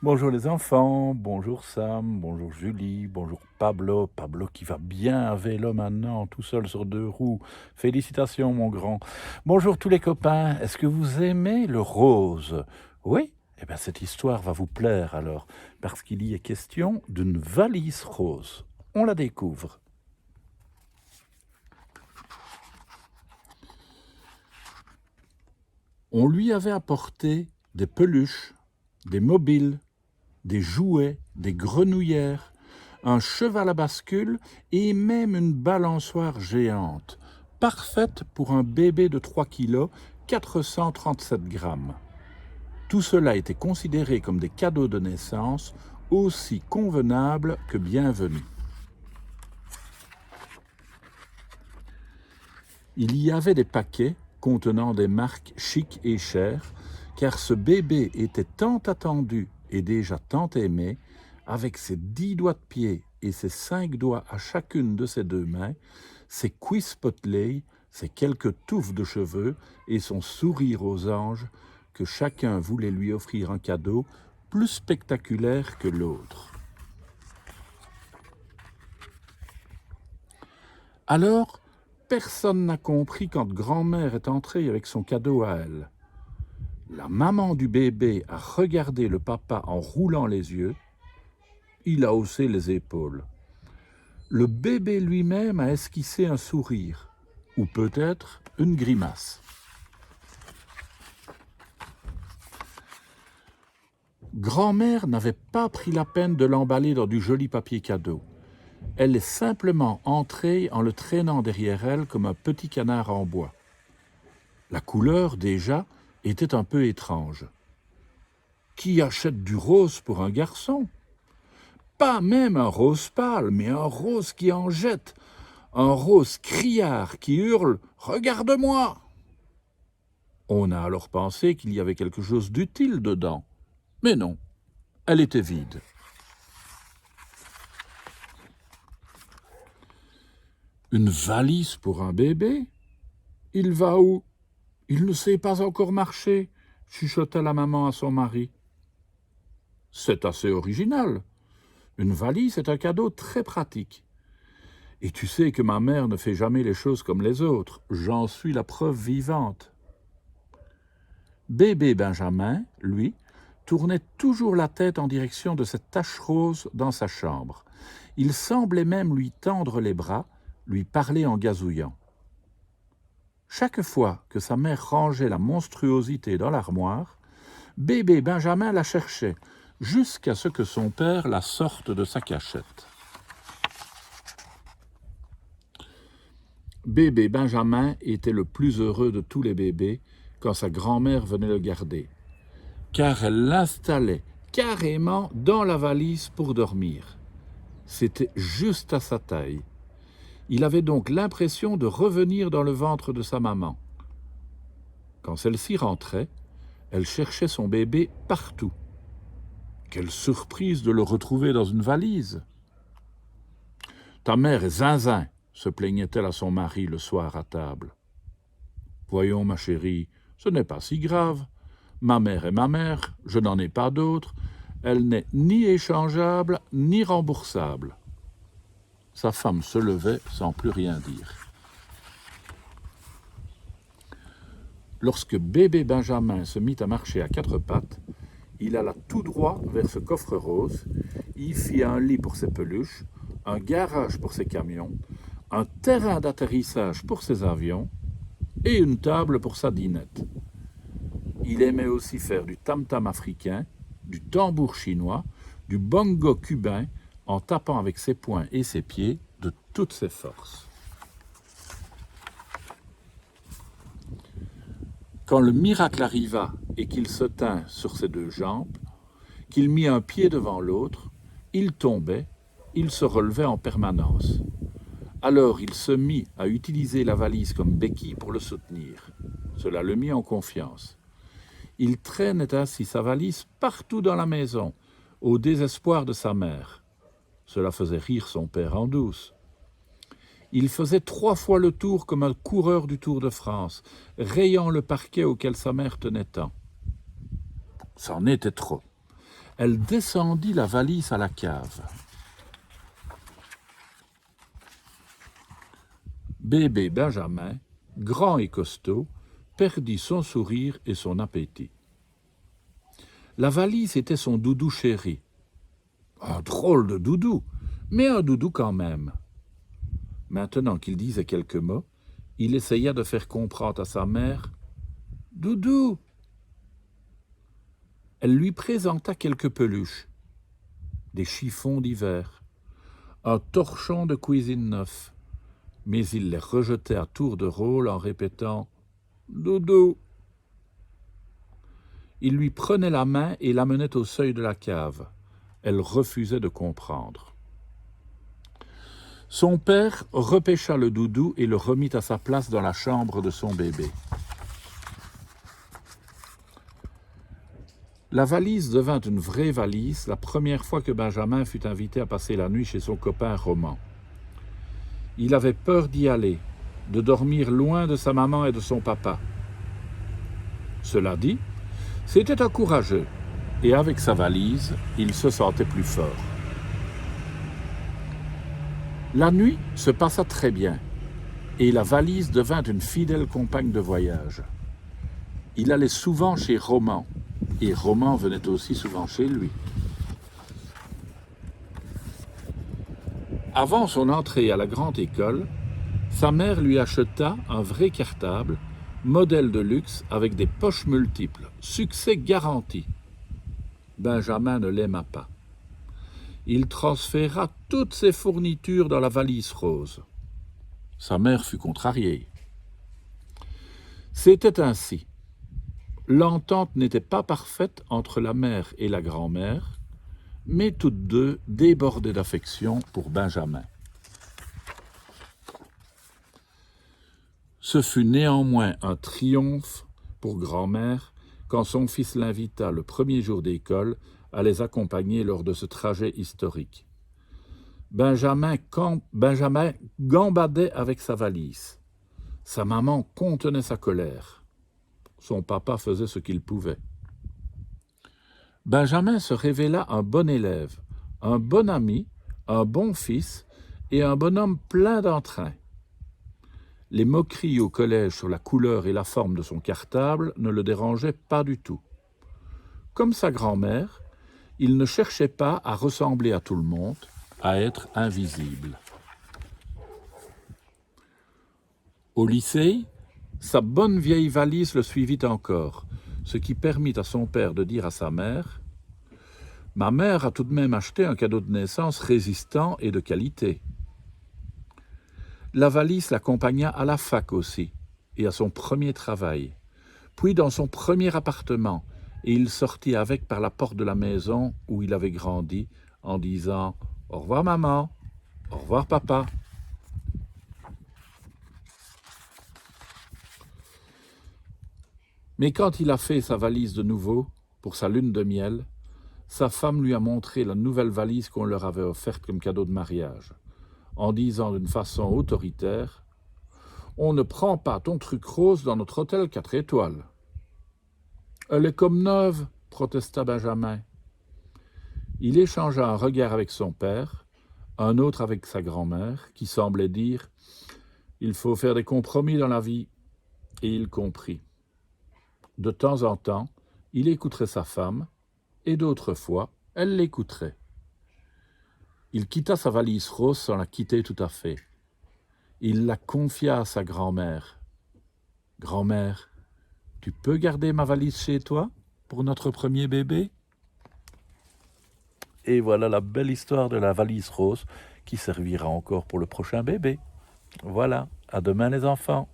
Bonjour les enfants, bonjour Sam, bonjour Julie, bonjour Pablo. Pablo qui va bien à vélo maintenant, tout seul sur deux roues. Félicitations mon grand. Bonjour tous les copains, est-ce que vous aimez le rose? Oui? Eh bien cette histoire va vous plaire alors, parce qu'il y est question d'une valise rose. On la découvre. On lui avait apporté des peluches, des mobiles, des jouets, des grenouillères, un cheval à bascule et même une balançoire géante, parfaite pour un bébé de 3 kg, 437 grammes. Tout cela était considéré comme des cadeaux de naissance aussi convenables que bienvenus. Il y avait des paquets contenant des marques chic et chères, car ce bébé était tant attendu et déjà tant aimé, avec ses 10 doigts de pied et ses 5 doigts à chacune de ses 2 mains, ses cuisses potelées, ses quelques touffes de cheveux et son sourire aux anges, que chacun voulait lui offrir un cadeau plus spectaculaire que l'autre. Alors, personne n'a compris quand grand-mère est entrée avec son cadeau à elle. La maman du bébé a regardé le papa en roulant les yeux. Il a haussé les épaules. Le bébé lui-même a esquissé un sourire, ou peut-être une grimace. Grand-mère n'avait pas pris la peine de l'emballer dans du joli papier cadeau. Elle est simplement entrée en le traînant derrière elle comme un petit canard en bois. La couleur, déjà, était un peu étrange. Qui achète du rose pour un garçon? Pas même un rose pâle, mais un rose qui en jette, un rose criard qui hurle « Regarde-moi » On a alors pensé qu'il y avait quelque chose d'utile dedans. Mais non, elle était vide. Une valise pour un bébé? Il va où? Il ne sait pas encore marcher, chuchota la maman à son mari. C'est assez original. Une valise est un cadeau très pratique. Et tu sais que ma mère ne fait jamais les choses comme les autres. J'en suis la preuve vivante. Bébé Benjamin, lui, tournait toujours la tête en direction de cette tache rose dans sa chambre. Il semblait même lui tendre les bras, lui parler en gazouillant. Chaque fois que sa mère rangeait la monstruosité dans l'armoire, bébé Benjamin la cherchait, jusqu'à ce que son père la sorte de sa cachette. Bébé Benjamin était le plus heureux de tous les bébés quand sa grand-mère venait le garder, car elle l'installait carrément dans la valise pour dormir. C'était juste à sa taille. Il avait donc l'impression de revenir dans le ventre de sa maman. Quand celle-ci rentrait, elle cherchait son bébé partout. Quelle surprise de le retrouver dans une valise! Ta mère est zinzin, se plaignait-elle à son mari le soir à table. Voyons, ma chérie, ce n'est pas si grave. Ma mère est ma mère, je n'en ai pas d'autre. Elle n'est ni échangeable, ni remboursable. Sa femme se levait sans plus rien dire. Lorsque bébé Benjamin se mit à marcher à 4 pattes, il alla tout droit vers ce coffre rose, y fit un lit pour ses peluches, un garage pour ses camions, un terrain d'atterrissage pour ses avions et une table pour sa dînette. Il aimait aussi faire du tam-tam africain, du tambour chinois, du bongo cubain, en tapant avec ses poings et ses pieds de toutes ses forces. Quand le miracle arriva et qu'il se tint sur ses 2 jambes, qu'il mit un pied devant l'autre, il tombait, il se relevait en permanence. Alors il se mit à utiliser la valise comme béquille pour le soutenir. Cela le mit en confiance. Il traînait ainsi sa valise partout dans la maison, au désespoir de sa mère. Cela faisait rire son père en douce. Il faisait 3 fois le tour comme un coureur du Tour de France, rayant le parquet auquel sa mère tenait tant. C'en était trop. elle descendit la valise à la cave. Bébé Benjamin, grand et costaud, perdit son sourire et son appétit. La valise était son doudou chéri. Un drôle de doudou, mais un doudou quand même. Maintenant qu'il disait quelques mots, il essaya de faire comprendre à sa mère « Doudou !» Elle lui présenta quelques peluches, des chiffons d'hiver, un torchon de cuisine neuf, mais il les rejetait à tour de rôle en répétant « Doudou !» Il lui prenait la main et l'amenait au seuil de la cave. Elle refusait de comprendre. Son père repêcha le doudou et le remit à sa place dans la chambre de son bébé. La valise devint une vraie valise la première fois que Benjamin fut invité à passer la nuit chez son copain Roman. Il avait peur d'y aller, de dormir loin de sa maman et de son papa. Cela dit, c'était un courageux, et avec sa valise, il se sentait plus fort. La nuit se passa très bien, et la valise devint une fidèle compagne de voyage. Il allait souvent chez Roman, et Roman venait aussi souvent chez lui. Avant son entrée à la grande école, sa mère lui acheta un vrai cartable, modèle de luxe avec des poches multiples, succès garanti. Benjamin ne l'aima pas. Il transféra toutes ses fournitures dans la valise rose. Sa mère fut contrariée. C'était ainsi. L'entente n'était pas parfaite entre la mère et la grand-mère, mais toutes deux débordaient d'affection pour Benjamin. Ce fut néanmoins un triomphe pour grand-mère quand son fils l'invita le premier jour d'école à les accompagner lors de ce trajet historique. Benjamin gambadait avec sa valise. Sa maman contenait sa colère. Son papa faisait ce qu'il pouvait. Benjamin se révéla un bon élève, un bon ami, un bon fils et un bonhomme plein d'entrain. Les moqueries au collège sur la couleur et la forme de son cartable ne le dérangeaient pas du tout. Comme sa grand-mère, il ne cherchait pas à ressembler à tout le monde, à être invisible. Au lycée, sa bonne vieille valise le suivit encore, ce qui permit à son père de dire à sa mère « Ma mère a tout de même acheté un cadeau de naissance résistant et de qualité. » La valise l'accompagna à la fac aussi, et à son premier travail, puis dans son premier appartement, et il sortit avec par la porte de la maison où il avait grandi, en disant « Au revoir maman, au revoir papa ». Mais quand il a fait sa valise de nouveau, pour sa lune de miel, sa femme lui a montré la nouvelle valise qu'on leur avait offerte comme cadeau de mariage, en disant d'une façon autoritaire « On ne prend pas ton truc rose dans notre hôtel 4 étoiles. »« Elle est comme neuve, » protesta Benjamin. Il échangea un regard avec son père, un autre avec sa grand-mère, qui semblait dire « Il faut faire des compromis dans la vie. » Et il comprit. De temps en temps, il écouterait sa femme, et d'autres fois, elle l'écouterait. Il quitta sa valise rose sans la quitter tout à fait. Il la confia à sa grand-mère. « Grand-mère, tu peux garder ma valise chez toi pour notre premier bébé ?» Et voilà la belle histoire de la valise rose qui servira encore pour le prochain bébé. Voilà, à demain les enfants.